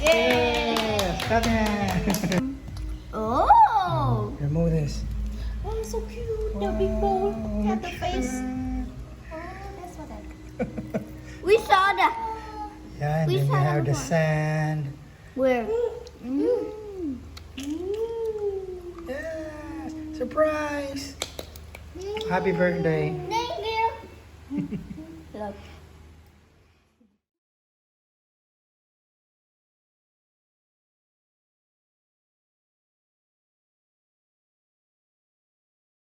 Yes! Come here! Oh! Remove this. Oh, so cute. The big bowl. Got the face. Oh, that's what I... We saw that. Yeah, and We then you saw have the that one. sand. Where? Yes! Surprise! Happy birthday! Thank you. Look.